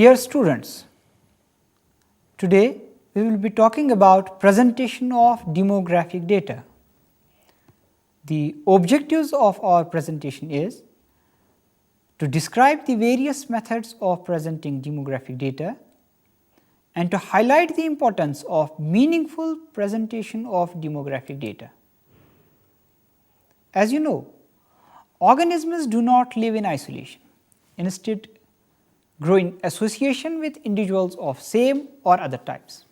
Dear students, today we will be talking about presentation of demographic data. The objectives of our presentation is to describe the various methods of presenting demographic data and to highlight the importance of meaningful presentation of demographic data. As you know, organisms do not live in isolation. Instead, grow in association with individuals of same or other types.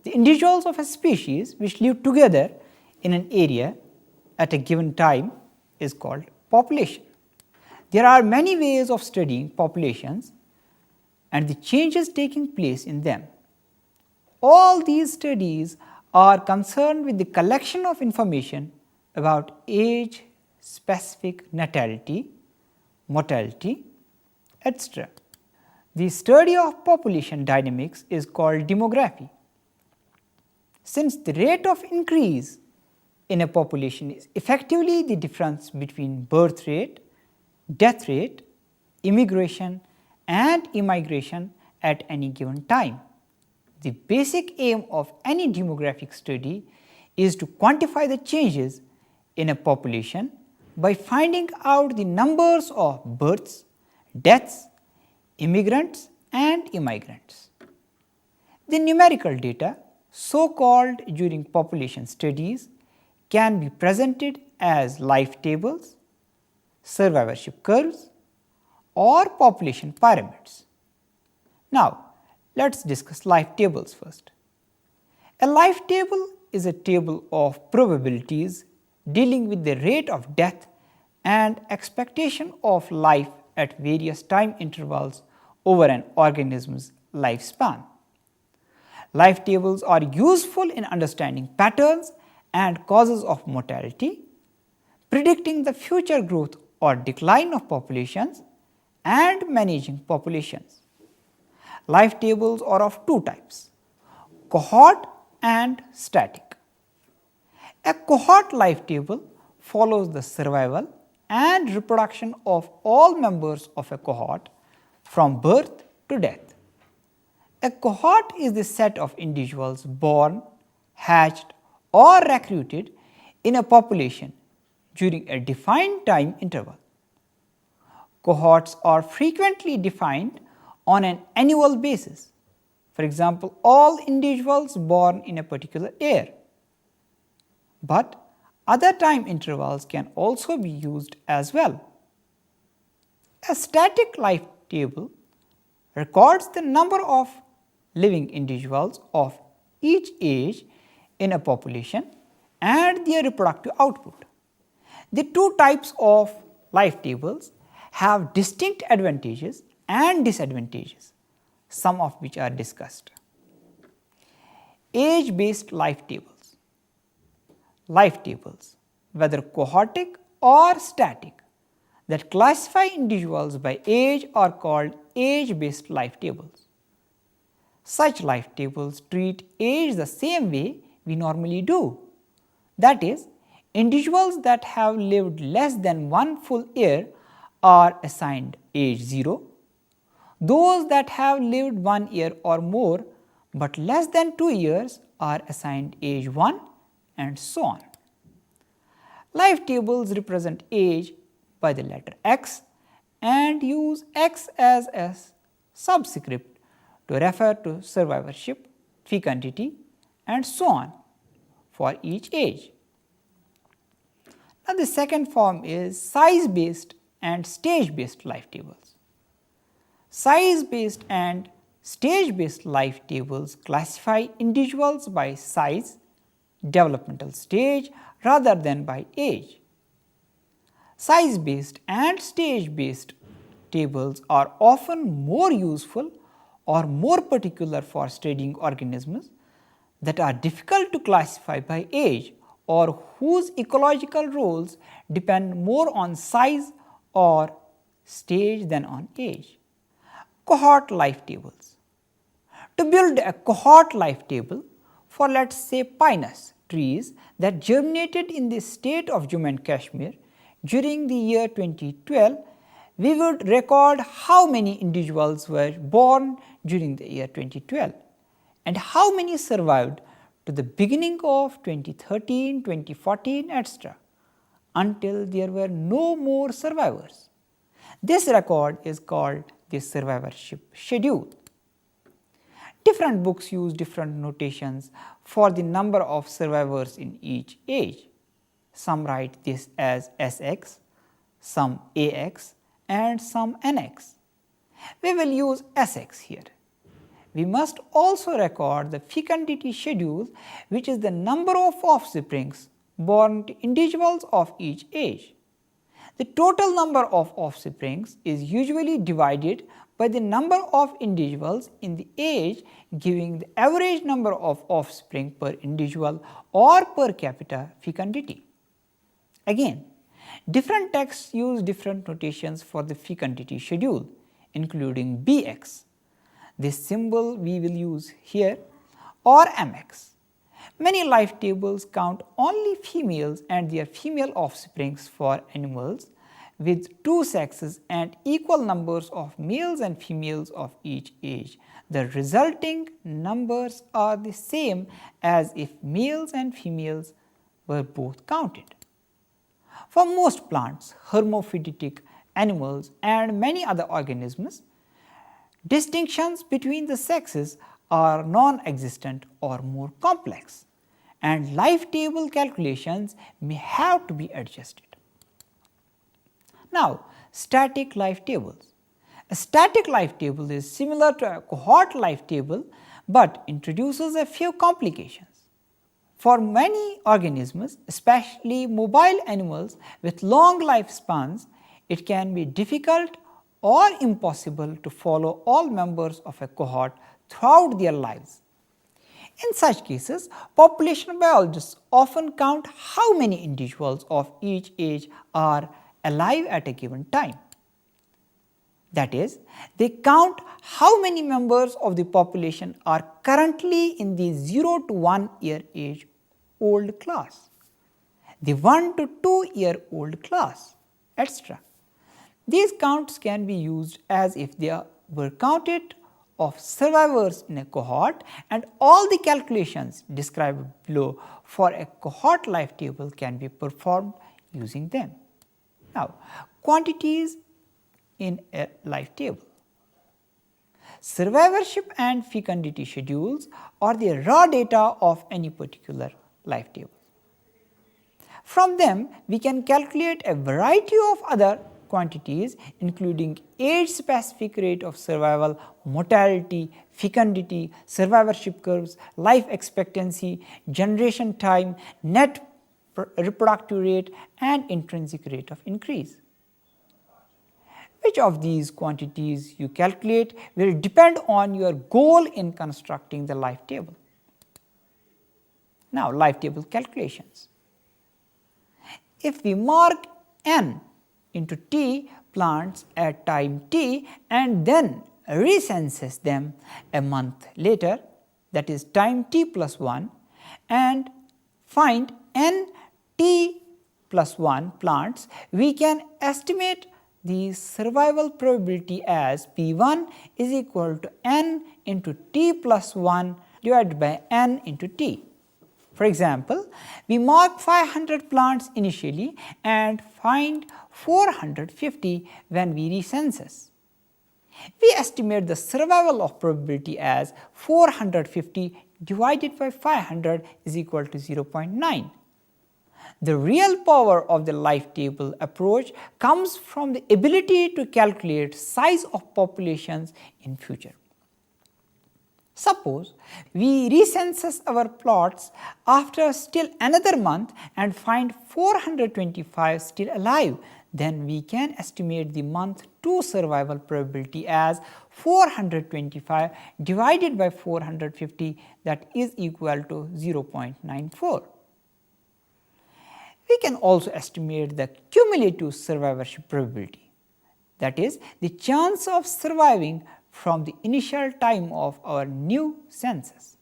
The individuals of a species which live together in an area at a given time is called population. There are many ways of studying populations and the changes taking place in them. All these studies are concerned with the collection of information about age, specific natality, mortality, etc. The study of population dynamics is called demography. Since the rate of increase in a population is effectively the difference between birth rate, death rate, immigration and immigration at any given time, the basic aim of any demographic study is to quantify the changes in a population by finding out the numbers of births, deaths, immigrants and immigrants. The numerical data, so called during population studies, can be presented as life tables, survivorship curves or population pyramids. Now, let us discuss life tables first. A life table is a table of probabilities dealing with the rate of death and expectation of life at various time intervals over an organism's lifespan. Life tables are useful in understanding patterns and causes of mortality, predicting the future growth or decline of populations and managing populations. Life tables are of two types: cohort and static. A cohort life table follows the survival and reproduction of all members of a cohort from birth to death. A cohort is the set of individuals born, hatched or recruited in a population during a defined time interval. Cohorts are frequently defined on an annual basis. For example, all individuals born in a particular year. But other time intervals can also be used as well. A static life table records the number of living individuals of each age in a population and their reproductive output. The two types of life tables have distinct advantages and disadvantages, some of which are discussed. Age-based life tables. Life tables, whether cohortic or static, that classify individuals by age are called age-based life tables. Such life tables treat age the same way we normally do. That is, individuals that have lived less than one full year are assigned age 0. Those that have lived 1 year or more but less than 2 years are assigned age 1 and so on. Life tables represent age by the letter X and use X as a subscript to refer to survivorship, fecundity and so on for each age. Now, the second form is size-based and stage-based life tables. Size-based and stage-based life tables classify individuals by size, developmental stage rather than by age. Size-based and stage-based tables are often more useful or more particular for studying organisms that are difficult to classify by age or whose ecological roles depend more on size or stage than on age. Cohort life tables. To build a cohort life table for, let us say, pinus trees that germinated in the state of Jammu and Kashmir during the year 2012, we would record how many individuals were born during the year 2012 and how many survived to the beginning of 2013, 2014, etc. until there were no more survivors. This record is called the survivorship schedule. Different books use different notations for the number of survivors in each age. Some write this as Sx, some Ax, and some Nx. We will use Sx here. We must also record the fecundity schedule, which is the number of offsprings born to individuals of each age. The total number of offsprings is usually divided by the number of individuals in the age, giving the average number of offspring per individual or per capita fecundity. Again, different texts use different notations for the fecundity schedule, including Bx. This symbol we will use here, or Mx. Many life tables count only females and their female offsprings for animals with two sexes and equal numbers of males and females of each age. The resulting numbers are the same as if males and females were both counted. For most plants, hermaphroditic animals, and many other organisms, distinctions between the sexes are non-existent or more complex, and life table calculations may have to be adjusted. Now, static life tables. A static life table is similar to a cohort life table, but introduces a few complications. For many organisms, especially mobile animals with long lifespans, it can be difficult or impossible to follow all members of a cohort throughout their lives. In such cases, population biologists often count how many individuals of each age are alive at a given time. That is, they count how many members of the population are currently in the 0 to 1 year age old class, the 1 to 2 year old class, etc. These counts can be used as if they were counted of survivors in a cohort, and all the calculations described below for a cohort life table can be performed using them. Now, quantities in a life table. Survivorship and fecundity schedules are the raw data of any particular life table. From them, we can calculate a variety of other quantities, including age-specific rate of survival, mortality, fecundity, survivorship curves, life expectancy, generation time, net reproductive rate, and intrinsic rate of increase. Which of these quantities you calculate will depend on your goal in constructing the life table. Now, life table calculations. If we mark n into t plants at time t and then recensus them a month later, that is time t plus 1, and find n t plus 1 plants, we can estimate the survival probability as P1 is equal to n into t plus 1 divided by n into t. For example, we mark 500 plants initially and find 450 when we recensus. We estimate the survival of probability as 450 divided by 500 is equal to 0.9. The real power of the life table approach comes from the ability to calculate size of populations in future. Suppose we recensus our plots after still another month and find 425 still alive, then we can estimate the month 2 survival probability as 425 divided by 450, that is equal to 0.94. We can also estimate the cumulative survivorship probability, that is the chance of surviving from the initial time of our new census.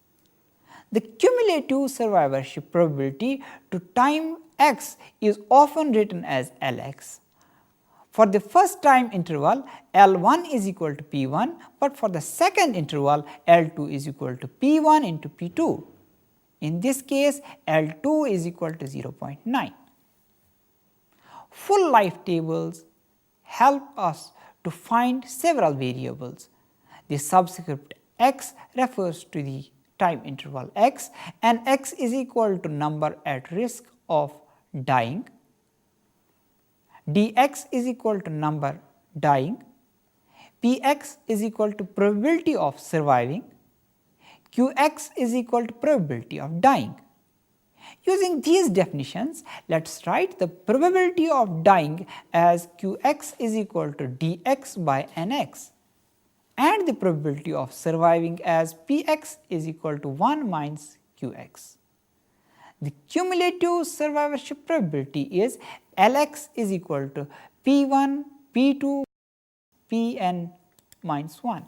The cumulative survivorship probability to time x is often written as Lx. For the first time interval, L1 is equal to P1, but for the second interval, L2 is equal to P1 into P2. In this case, L2 is equal to 0.9. Full life tables help us to find several variables. The subscript x refers to the time interval x, and x is equal to number at risk of dying, dx is equal to number dying, px is equal to probability of surviving, qx is equal to probability of dying. Using these definitions, let us write the probability of dying as qx is equal to dx by nx, and the probability of surviving as px is equal to 1 minus qx. The cumulative survivorship probability is Lx is equal to P1, P2, Pn minus 1.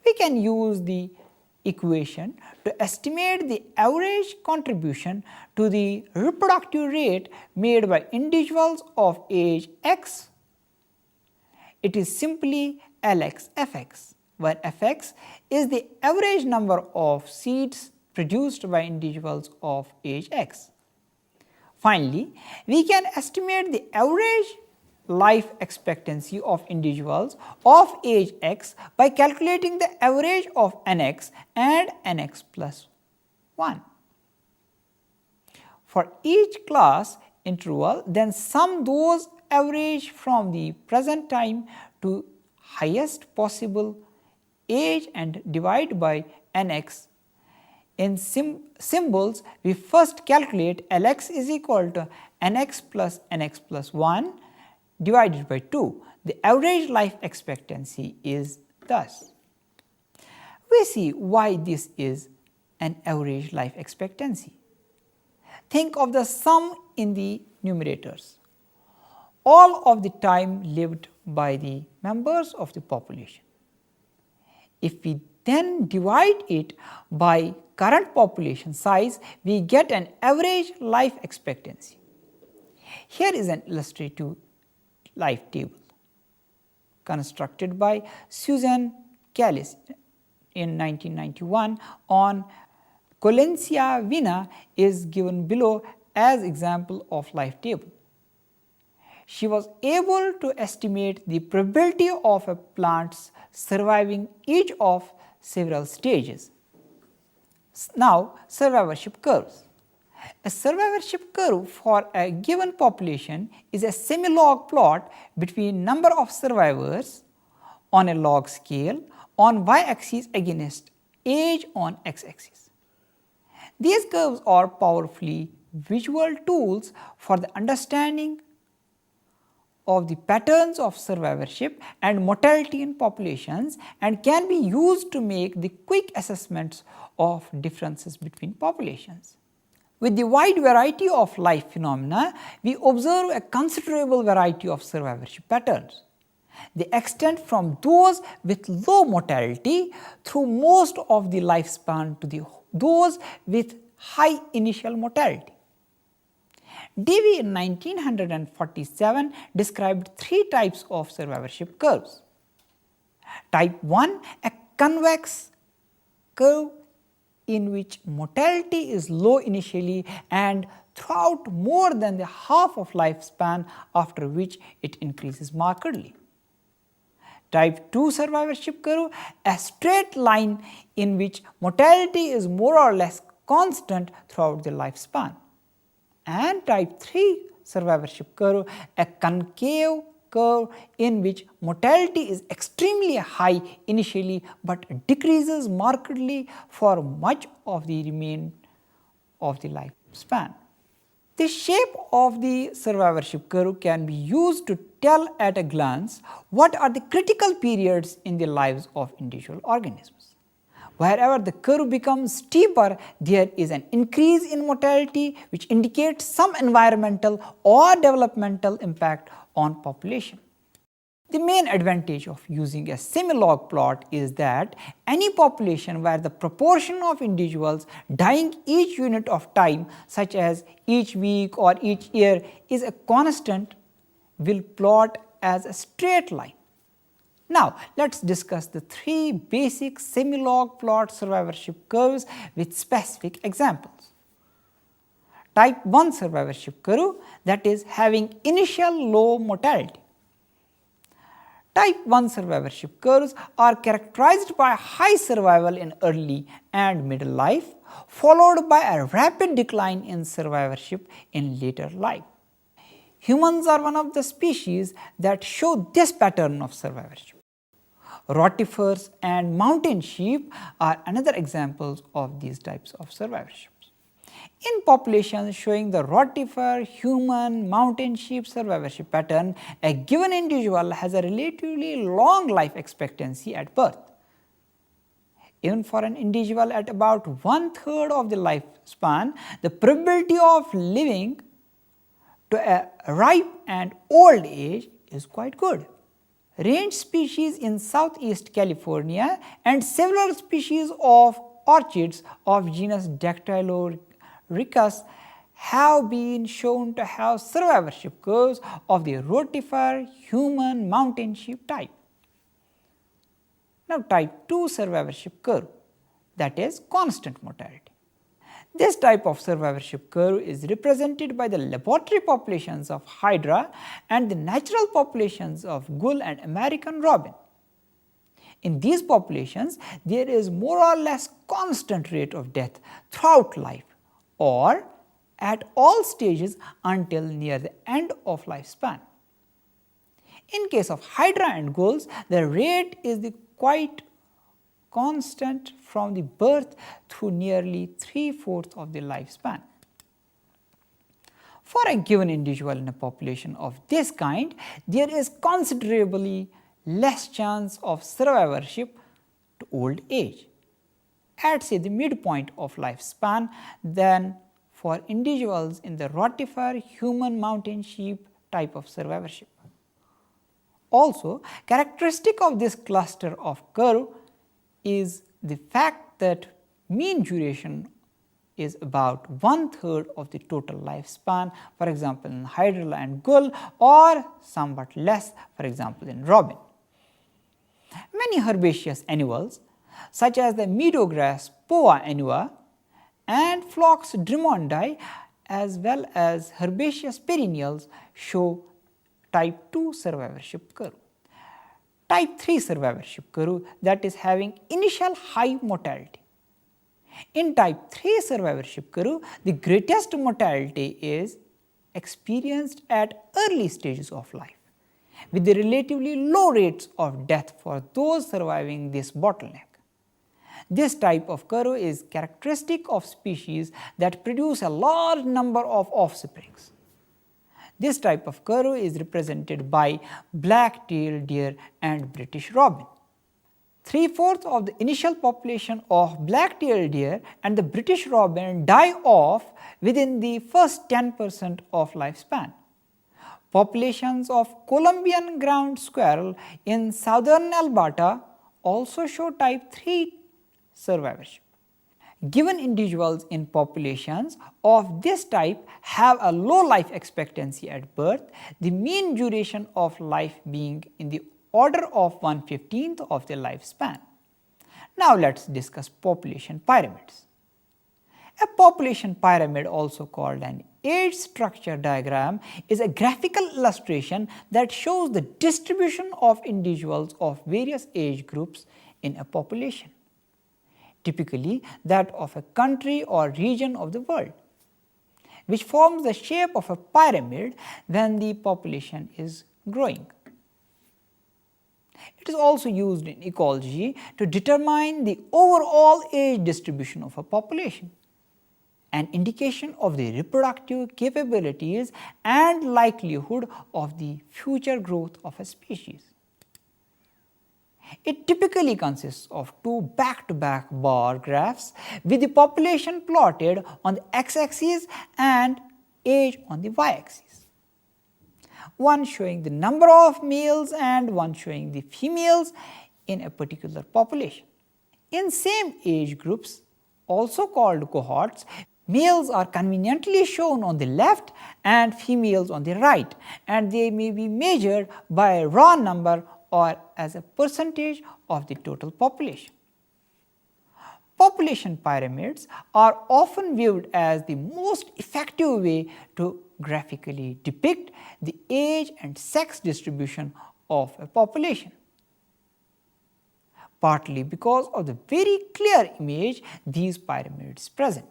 We can use the equation to estimate the average contribution to the reproductive rate made by individuals of age x. It is simply Lx Fx, where Fx is the average number of seeds produced by individuals of age x. Finally, we can estimate the average life expectancy of individuals of age x by calculating the average of nx and nx plus 1. For each class interval, then sum those average from the present time to highest possible age and divide by nx. In symbols, we first calculate Lx is equal to nx plus 1 divided by 2. The average life expectancy is thus. We see why this is an average life expectancy. Think of the sum in the numerators, all of the time lived by the members of the population. If we then divide it by current population size, we get an average life expectancy. Here is an illustrative life table constructed by Susan Callis in 1991 on Colensia vina is given below as example of life table. She was able to estimate the probability of a plant's surviving each of several stages. Now, survivorship curves. A survivorship curve for a given population is a semi-log plot between number of survivors on a log scale on y-axis against age on x-axis. These curves are powerfully visual tools for the understanding of the patterns of survivorship and mortality in populations and can be used to make the quick assessments of differences between populations. With the wide variety of life phenomena, we observe a considerable variety of survivorship patterns. They extend from those with low mortality through most of the lifespan to those with high initial mortality. Davy in 1947 described 3 types of survivorship curves. Type 1, a convex curve in which mortality is low initially and throughout more than the half of lifespan, after which it increases markedly. Type 2 survivorship curve, a straight line in which mortality is more or less constant throughout the lifespan. And type 3 survivorship curve, a concave curve in which mortality is extremely high initially but decreases markedly for much of the remainder of the lifespan. The shape of the survivorship curve can be used to tell at a glance what are the critical periods in the lives of individual organisms. Wherever the curve becomes steeper, there is an increase in mortality which indicates some environmental or developmental impact on population. The main advantage of using a semi-log plot is that any population where the proportion of individuals dying each unit of time, such as each week or each year, is a constant, will plot as a straight line. Now, let us discuss the 3 basic semi-log plot survivorship curves with specific examples. Type 1 survivorship curve, that is having initial low mortality. Type 1 survivorship curves are characterized by high survival in early and middle life, followed by a rapid decline in survivorship in later life. Humans are one of the species that show this pattern of survivorship. Rotifers and mountain sheep are another examples of these types of survivorship. In populations showing the rotifer, human, mountain sheep survivorship pattern, a given individual has a relatively long life expectancy at birth. Even for an individual at about 1/3 of the lifespan, the probability of living to a ripe and old age is quite good. Range species in southeast California and several species of orchids of genus Dactylorhynchus have been shown to have survivorship curves of the rotifer, human, mountain sheep type. Now, type 2 survivorship curve, that is constant mortality. This type of survivorship curve is represented by the laboratory populations of hydra and the natural populations of gull and American robin. In these populations, there is more or less constant rate of death throughout life or at all stages until near the end of lifespan. In case of hydra and gulls, the rate is quite constant from the birth through nearly 3/4 of the lifespan. For a given individual in a population of this kind, there is considerably less chance of survivorship to old age at say the midpoint of lifespan than for individuals in the rotifer, human, mountain sheep type of survivorship. Also, characteristic of this cluster of curve is the fact that mean duration is about 1/3 of the total lifespan, for example in hydra and gull, or somewhat less, for example in robin. Many herbaceous annuals such as the meadowgrass Poa annua and Phlox drummondi as well as herbaceous perennials show type 2 survivorship curve. Type 3 survivorship curve, that is having initial high mortality. In type 3 survivorship curve, the greatest mortality is experienced at early stages of life, with the relatively low rates of death for those surviving this bottleneck. This type of curve is characteristic of species that produce a large number of offsprings. This type of curve is represented by black-tailed deer and British robin. 3/4 of the initial population of black-tailed deer and the British robin die off within the first 10% of lifespan. Populations of Columbian ground squirrel in southern Alberta also show type 3 survivorship. Given individuals in populations of this type have a low life expectancy at birth, the mean duration of life being in the order of 1/15 of the lifespan. Now, let us discuss population pyramids. A population pyramid, also called an age structure diagram, is a graphical illustration that shows the distribution of individuals of various age groups in a population, typically that of a country or region of the world, which forms the shape of a pyramid when the population is growing. It is also used in ecology to determine the overall age distribution of a population, an indication of the reproductive capabilities and likelihood of the future growth of a species. It typically consists of 2 back-to-back bar graphs with the population plotted on the x-axis and age on the y-axis, one showing the number of males and one showing the females in a particular population. In same age groups, also called cohorts, Males are conveniently shown on the left and females on the right, and they may be measured by a raw number or as a percentage of the total population. Population pyramids are often viewed as the most effective way to graphically depict the age and sex distribution of a population, partly because of the very clear image these pyramids present.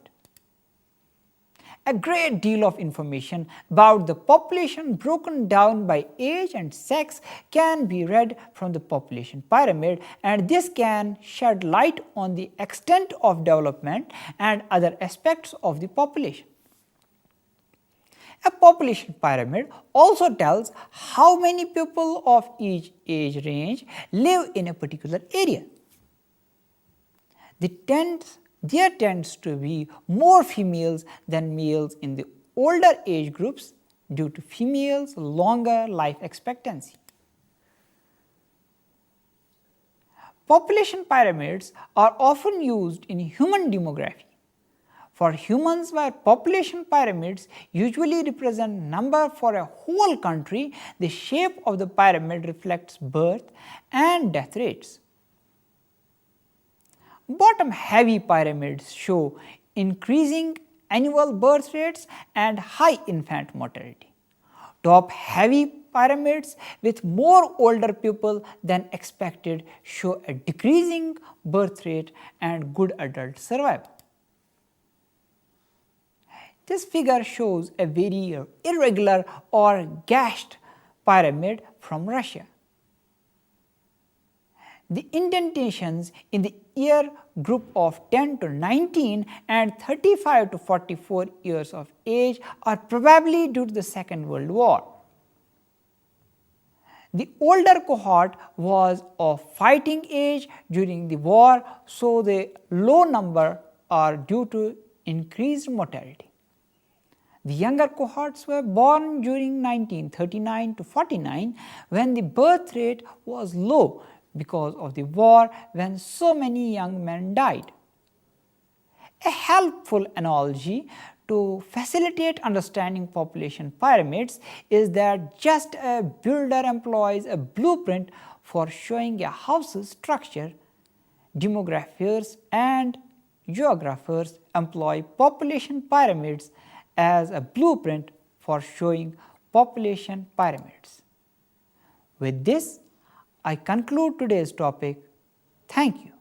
A great deal of information about the population broken down by age and sex can be read from the population pyramid, and this can shed light on the extent of development and other aspects of the population. A population pyramid also tells how many people of each age range live in a particular area. There tends to be more females than males in the older age groups due to females' longer life expectancy. Population pyramids are often used in human demography. For humans, where population pyramids usually represent number for a whole country, the shape of the pyramid reflects birth and death rates. Bottom-heavy pyramids show increasing annual birth rates and high infant mortality. Top-heavy pyramids with more older people than expected show a decreasing birth rate and good adult survival. This figure shows a very irregular or gashed pyramid from Russia. The indentations in the year group of 10 to 19 and 35 to 44 years of age are probably due to the Second World War. The older cohort was of fighting age during the war, so the low number are due to increased mortality. The younger cohorts were born during 1939 to 49, when the birth rate was low because of the war, when so many young men died. A helpful analogy to facilitate understanding population pyramids is that just a builder employs a blueprint for showing a house's structure, demographers and geographers employ population pyramids as a blueprint for showing population pyramids. With this, I conclude today's topic. Thank you.